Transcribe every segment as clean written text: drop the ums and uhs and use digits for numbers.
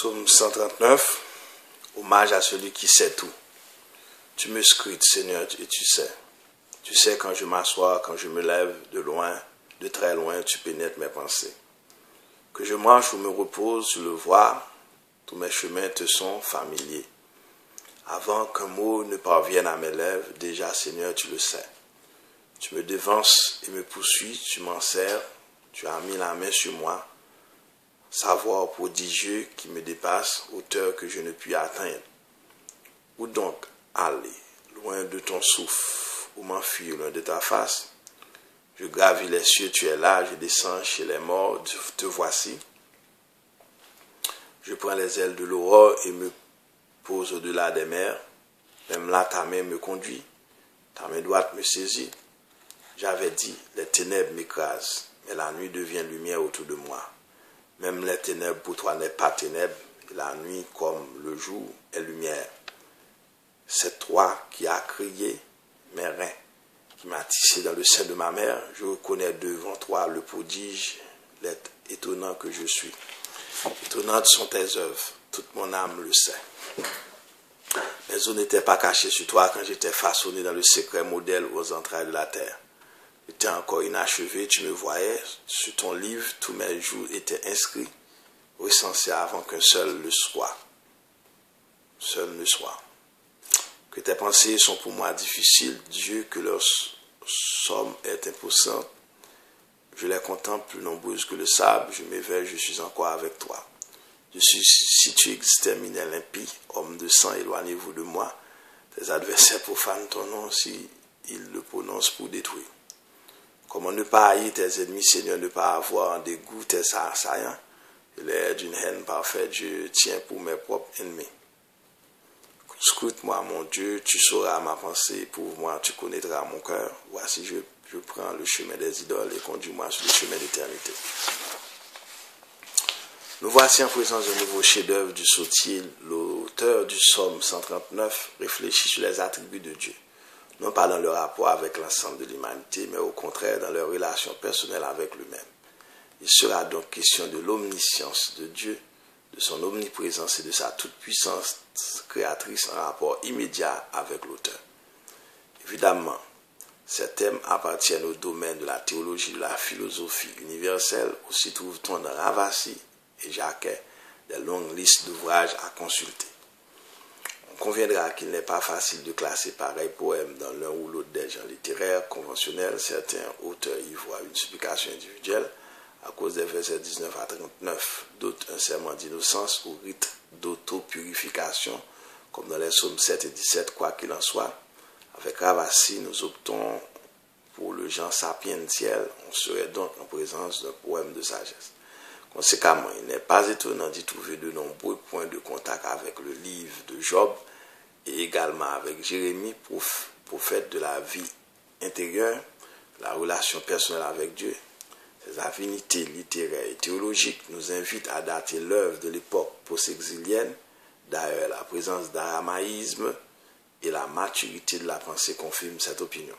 Psaume 139, hommage à celui qui sait tout. Tu me scrutes, Seigneur, et tu sais. Tu sais quand je m'assois, quand je me lève, de loin, de très loin, tu pénètres mes pensées. Que je marche ou me repose, tu le vois, tous mes chemins te sont familiers. Avant qu'un mot ne parvienne à mes lèvres, déjà, Seigneur, tu le sais. Tu me devances et me poursuis, tu m'en sers, tu as mis la main sur moi. Savoir prodigieux qui me dépasse, hauteur que je ne puis atteindre. Où donc aller, loin de ton souffle, ou m'enfuir loin de ta face? Je gravis les cieux, tu es là, je descends chez les morts, te voici. Je prends les ailes de l'aurore et me pose au-delà des mers. Même là, ta main me conduit, ta main droite me saisit. J'avais dit, les ténèbres m'écrasent, mais la nuit devient lumière autour de moi. Même les ténèbres pour toi n'est pas ténèbres, et la nuit comme le jour est lumière. C'est toi qui as créé mes reins, qui m'as tissé dans le sein de ma mère. Je reconnais devant toi le prodige, l'être étonnant que je suis. Étonnantes sont tes œuvres, toute mon âme le sait. Mes os n'étaient pas cachés sur toi quand j'étais façonné dans le secret modèle aux entrailles de la terre. J'étais encore inachevé, tu me voyais, sur ton livre, tous mes jours étaient inscrits, recensés avant qu'un seul ne soit. Que tes pensées sont pour moi difficiles, Dieu, que leur somme est imposante. Je les contemple plus nombreuses que le sable, je m'éveille, je suis encore avec toi. Si tu exterminais l'impie, homme de sang, éloignez-vous de moi. Tes adversaires profanent ton nom si ils le prononcent pour détruire. Comment ne pas haïr tes ennemis, Seigneur, ne pas avoir en dégoût tes assaillants? Il est d'une haine parfaite, je tiens pour mes propres ennemis. Scrute-moi, mon Dieu, tu sauras ma pensée, prouve-moi, tu connaîtras mon cœur. Voici, je prends le chemin des idoles et conduis-moi sur le chemin d'éternité. Nous voici en présence d'un nouveau chef-d'œuvre du Sautier. L'auteur du psaume 139 réfléchit sur les attributs de Dieu. Non pas dans leur rapport avec l'ensemble de l'humanité, mais au contraire dans leur relation personnelle avec lui-même. Il sera donc question de l'omniscience de Dieu, de son omniprésence et de sa toute-puissance créatrice en rapport immédiat avec l'auteur. Évidemment, ces thèmes appartiennent au domaine de la théologie, de la philosophie universelle, où s'y trouve-t-on dans Ravasi et Jacquet des longues listes d'ouvrages à consulter. On conviendra qu'il n'est pas facile de classer pareil poème dans l'un ou l'autre des genres littéraires conventionnels. Certains auteurs y voient une supplication individuelle à cause des versets 19 à 39, d'autres un serment d'innocence ou rite d'auto-purification, comme dans les psaumes 7 et 17, quoi qu'il en soit. Avec Ravasi, nous optons pour le genre sapientiel. On serait donc en présence d'un poème de sagesse. Conséquemment, il n'est pas étonnant d'y trouver de nombreux points de contact avec le livre de Job et également avec Jérémie, prophète de la vie intérieure, la relation personnelle avec Dieu. Ces affinités littéraires et théologiques nous invitent à dater l'œuvre de l'époque post-exilienne. D'ailleurs, la présence d'aramaïsme et la maturité de la pensée confirment cette opinion.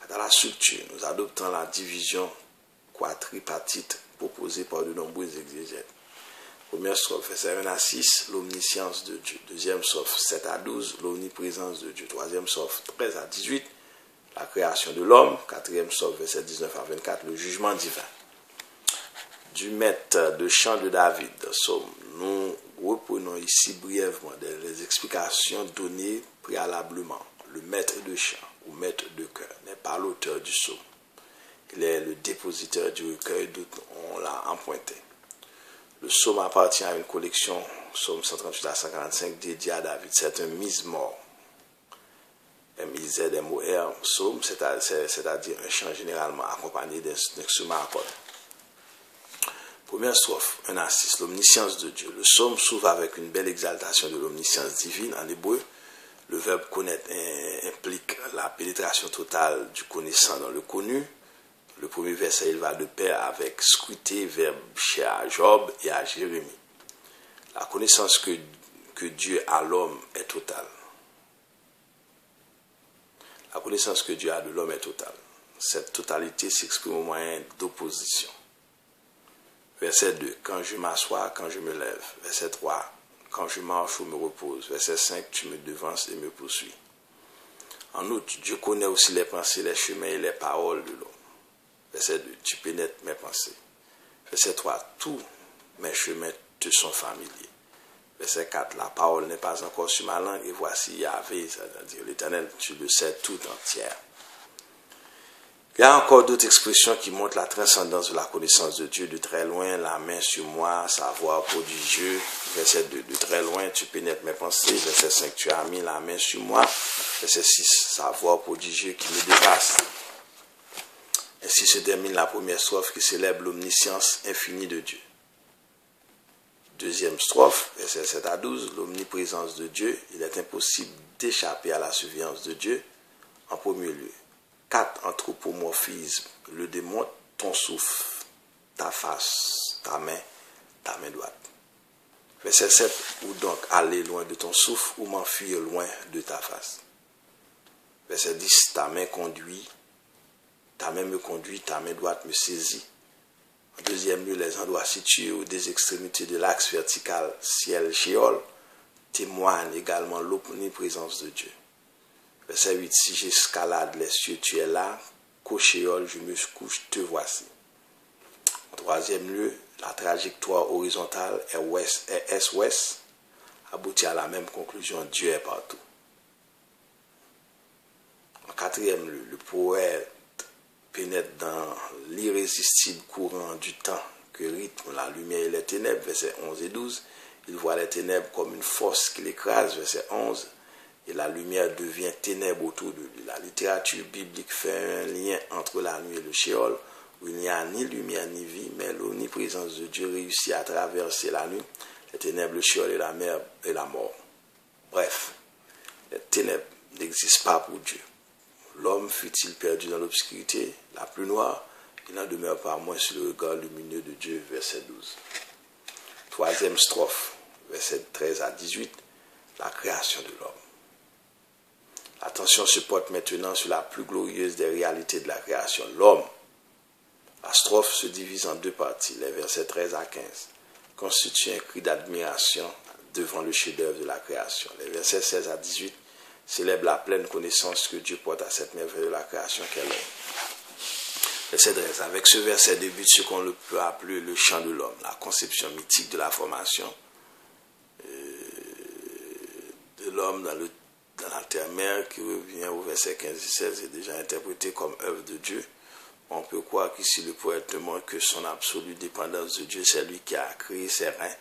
Dans la structure, nous adoptons la division quadripartite proposée par de nombreux exégètes. Première strophe, verset 1 à 6, l'omniscience de Dieu. Deuxième strophe, 7 à 12, l'omniprésence de Dieu. Troisième strophe, 13 à 18, la création de l'homme. Quatrième strophe, verset 19 à 24, le jugement divin. Du maître de chant de David, Psaume, nous reprenons ici brièvement les explications données préalablement. Le maître de chant ou maître de chœur n'est pas l'auteur du psaume. Il est le dépositeur du recueil dont on l'a emprunté. Le psaume appartient à une collection, psaume 138 à 145, dédiée à David. C'est un mise-mort. M-I-Z-M-O-R, psaume, c'est-à-dire un chant généralement accompagné d'instruments à cordes. Première strophe, 1 à 6, l'omniscience de Dieu. Le psaume s'ouvre avec une belle exaltation de l'omniscience divine. En hébreu, le verbe connaître implique la pénétration totale du connaissant dans le connu. Le premier verset, il va de pair avec scruter, verbe cher à Job et à Jérémie. La connaissance que Dieu a de l'homme est totale. La connaissance que Dieu a de l'homme est totale. Cette totalité s'exprime au moyen d'opposition. Verset 2, quand je m'assois, quand je me lève. Verset 3, quand je marche ou me repose. Verset 5, tu me devances et me poursuis. En outre, Dieu connaît aussi les pensées, les chemins et les paroles de l'homme. Verset 2, tu pénètres mes pensées. Verset 3, tous mes chemins te sont familiers. Verset 4, la parole n'est pas encore sur ma langue et voici Yahvé, c'est-à-dire l'Éternel, tu le sais tout entière. Il y a encore d'autres expressions qui montrent la transcendance de la connaissance de Dieu. De très loin, la main sur moi, savoir prodigieux. Verset 2, de très loin, tu pénètres mes pensées. Verset 5, tu as mis la main sur moi. Verset 6, savoir prodigieux qui me dépasse. Ainsi se termine la première strophe qui célèbre l'omniscience infinie de Dieu. Deuxième strophe, verset 7 à 12, l'omniprésence de Dieu. Il est impossible d'échapper à la surveillance de Dieu. En premier lieu, 4 anthropomorphismes le démontrent, ton souffle, ta face, ta main droite. Verset 7, ou donc aller loin de ton souffle ou m'enfuir loin de ta face. Verset 10, ta main me conduit, ta main droite me saisit. En deuxième lieu, les endroits situés aux deux extrémités de l'axe vertical ciel-Sheol témoignent également l'omniprésence de Dieu. Verset 8, si j'escalade les cieux, tu es là, qu'au Sheol je me couche, te voici. En troisième lieu, la trajectoire horizontale est est-ouest, aboutit à la même conclusion, Dieu est partout. En quatrième lieu, le poète pénètre dans l'irrésistible courant du temps que rythment la lumière et les ténèbres, versets 11 et 12. Il voit les ténèbres comme une force qui l'écrase, verset 11. Et la lumière devient ténèbres autour de lui. La littérature biblique fait un lien entre la nuit et le Sheol, où il n'y a ni lumière ni vie, mais l'omniprésence de Dieu réussit à traverser la nuit, les ténèbres, le Sheol et la mer et la mort. Bref, les ténèbres n'existent pas pour Dieu. L'homme fut-il perdu dans l'obscurité la plus noire, il n'en demeure pas moins sur le regard lumineux de Dieu, verset 12. Troisième strophe, verset 13 à 18, la création de l'homme. L'attention se porte maintenant sur la plus glorieuse des réalités de la création, l'homme. La strophe se divise en deux parties, les versets 13 à 15, constituent un cri d'admiration devant le chef-d'œuvre de la création. Les versets 16 à 18 célèbrent la pleine connaissance que Dieu porte à cette merveille de la création qu'est l'homme. Verset 13, avec ce verset débute ce qu'on peut appeler le chant de l'homme, la conception mythique de la formation de l'homme dans la terre-mère qui revient au verset 15 et 16 est déjà interprété comme œuvre de Dieu. On peut croire qu'ici le poète demande que son absolue dépendance de Dieu, c'est lui qui a créé ses reins.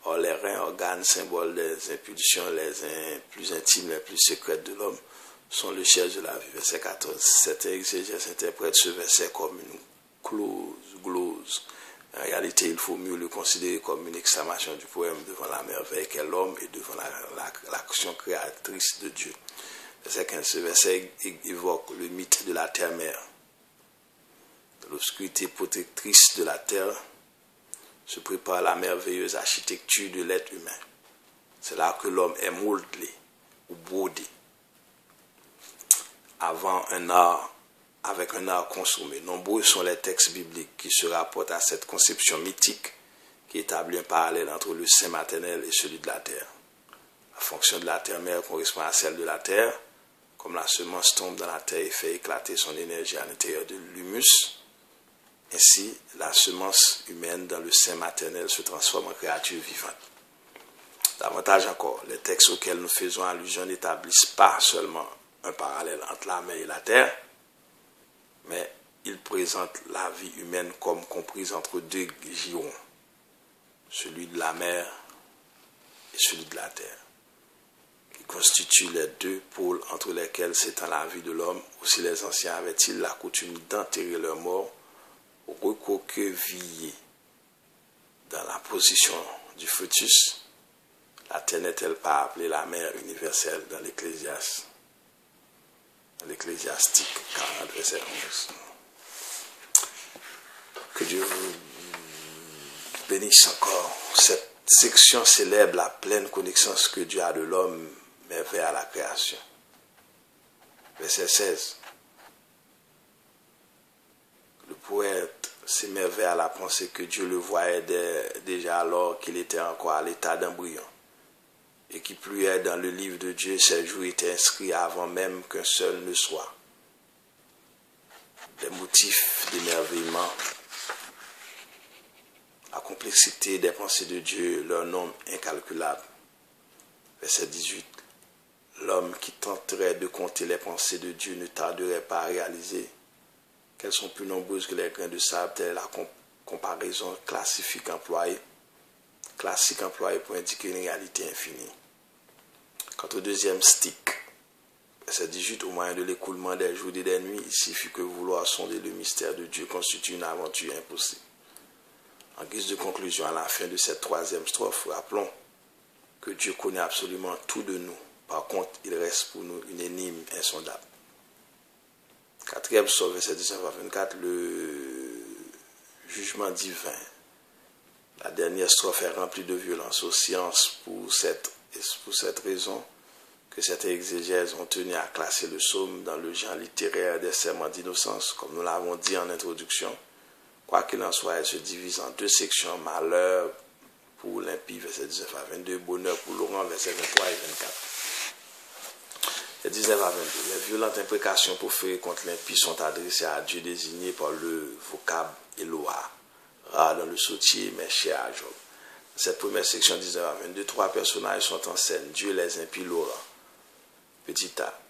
Or, les reins, organes, symboles des impulsions les plus intimes, les plus secrètes de l'homme, sont le siège de la vie. Verset 14. Certains exégètes interprètent ce verset comme une glose. En réalité, il faut mieux le considérer comme une exclamation du poème devant la merveille qu'est l'homme et devant l'action créatrice de Dieu. Verset 15. Ce verset évoque le mythe de la terre-mère. De l'obscurité protectrice de la terre se prépare la merveilleuse architecture de l'être humain. C'est là que l'homme est modelé ou brodé avec un art consommé. Nombreux sont les textes bibliques qui se rapportent à cette conception mythique qui établit un parallèle entre le sein maternel et celui de la terre. La fonction de la terre-mère correspond à celle de la terre, comme la semence tombe dans la terre et fait éclater son énergie à l'intérieur de l'humus. Ainsi, la semence humaine dans le sein maternel se transforme en créature vivante. Davantage encore, les textes auxquels nous faisons allusion n'établissent pas seulement un parallèle entre la mer et la terre, mais ils présentent la vie humaine comme comprise entre deux girons, celui de la mer et celui de la terre, qui constituent les deux pôles entre lesquels s'étend la vie de l'homme. Aussi les anciens avaient-ils la coutume d'enterrer leurs morts recroquevillés dans la position du fœtus. La terre n'est-elle pas appelée la mère universelle dans l'Ecclésiastique 40, verset 11. Que Dieu vous bénisse encore. Cette section célèbre la pleine connaissance que Dieu a de l'homme, mais vers la création. Verset 16. Le poète s'émerveille à la pensée que Dieu le voyait déjà alors qu'il était encore à l'état d'embryon. Et qui plus est dans le livre de Dieu, ces jours étaient inscrits avant même qu'un seul ne soit. Des motifs d'émerveillement, la complexité des pensées de Dieu, leur nombre incalculable. Verset 18. L'homme qui tenterait de compter les pensées de Dieu ne tarderait pas à réaliser qu'elles sont plus nombreuses que les grains de sable, telle est la comparaison classique employée pour indiquer une réalité infinie. Quant au deuxième stick, verset 18, au moyen de l'écoulement des jours et des nuits, il suffit que vouloir sonder le mystère de Dieu constitue une aventure impossible. En guise de conclusion, à la fin de cette troisième strophe, rappelons que Dieu connaît absolument tout de nous. Par contre, il reste pour nous une énigme insondable. Quatrième strophe, verset 19 à 24, le jugement divin. La dernière strophe est remplie de violence aux sciences pour cette raison que certains exégèses ont tenu à classer le psaume dans le genre littéraire des serments d'innocence, comme nous l'avons dit en introduction. Quoi qu'il en soit, elle se divise en deux sections, malheur pour l'impie, verset 19 à 22, bonheur pour Laurent, verset 23 et 24. Les 19 à 22, les violentes imprécations proférées contre l'impie sont adressées à Dieu désigné par le vocable Eloah, rare dans le sautier, mais cher à Job. Cette première section 19 à 22, trois personnages sont en scène, Dieu, les impies, Laurent. Petit a,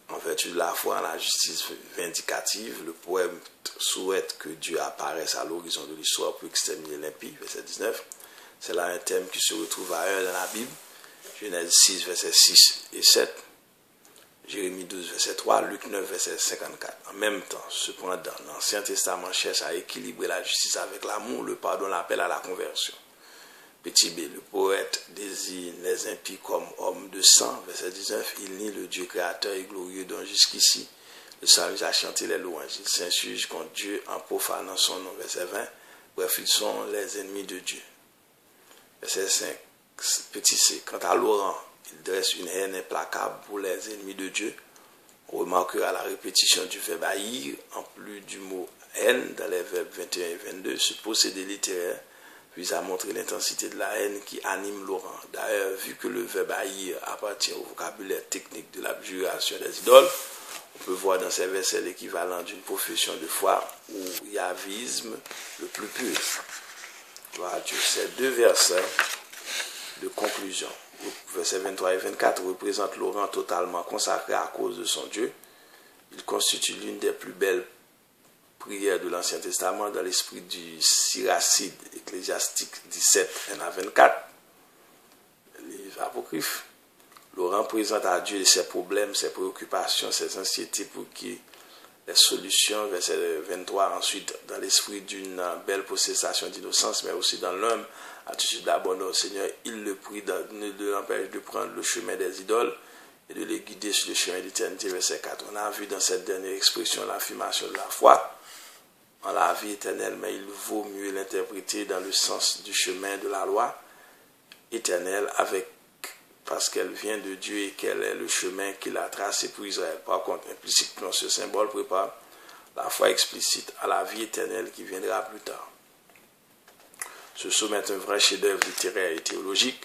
en vertu de la foi en la justice vindicative, le poète souhaite que Dieu apparaisse à l'horizon de l'histoire pour exterminer l'impie, verset 19. C'est là un thème qui se retrouve ailleurs dans la Bible, Genèse 6, verset 6 et 7, Jérémie 12, verset 3, Luc 9, verset 54. En même temps, cependant, l'Ancien Testament cherche à équilibrer la justice avec l'amour, le pardon, l'appel à la conversion. Petit b, le poète désigne les impies comme hommes de sang, verset 19, il nie le Dieu créateur et glorieux dont jusqu'ici le psalmiste a chanté les louanges. Il s'insurge contre Dieu en profanant son nom, verset 20, bref, ils sont les ennemis de Dieu. Verset 5, petit c, quant à Laurent, il dresse une haine implacable pour les ennemis de Dieu. On remarquera la répétition du verbe haïr, en plus du mot haine, dans les verbes 21 et 22, ce procédé littéraire vise à montrer l'intensité de la haine qui anime Laurent. D'ailleurs, vu que le verbe haïr appartient au vocabulaire technique de l'abjuration des idoles, on peut voir dans ces versets l'équivalent d'une profession de foi ou yavisme le plus pur. Gloire à Dieu. Ces deux versets de conclusion, versets 23 et 24, représentent Laurent totalement consacré à cause de son Dieu. Il constitue l'une des plus belles prières de l'Ancien Testament dans l'esprit du Siracide ecclésiastique 17, 1 à 24, livre apocryphe. Laurent présente à Dieu ses problèmes, ses préoccupations, ses anxiétés pour qui les solutions, verset 23, ensuite dans l'esprit d'une belle possession d'innocence, mais aussi dans l'homme, attitude d'abandon au Seigneur, il le prie de l'empêcher de prendre le chemin des idoles et de les guider sur le chemin d'éternité, verset 4. On a vu dans cette dernière expression l'affirmation de la foi en la vie éternelle, mais il vaut mieux l'interpréter dans le sens du chemin de la loi éternelle, parce qu'elle vient de Dieu et qu'elle est le chemin qu'il a tracé pour Israël. Par contre, implicitement, ce symbole prépare la foi explicite à la vie éternelle qui viendra plus tard. Ce psaume est un vrai chef-d'œuvre littéraire et théologique.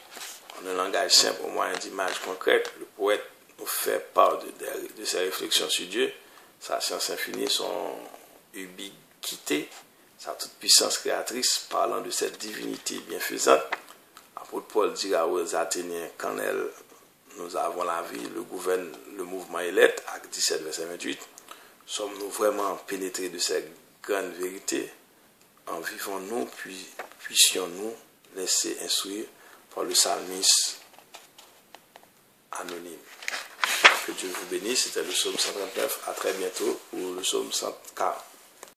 En un langage simple, au moyen d'images concrètes, le poète nous fait part de ses réflexions sur Dieu, sa science infinie, son ubiquité, sa toute-puissance créatrice, parlant de cette divinité bienfaisante. L'apôtre Paul dira aux Athéniens, qu'en elle, nous avons la vie, le mouvement et l'être, acte 17, verset 28. Sommes-nous vraiment pénétrés de cette grande vérité? En vivons-nous, puis puissions-nous laisser instruire par le psalmiste anonyme. Que Dieu vous bénisse. C'était le psaume 139. À très bientôt pour le psaume 140.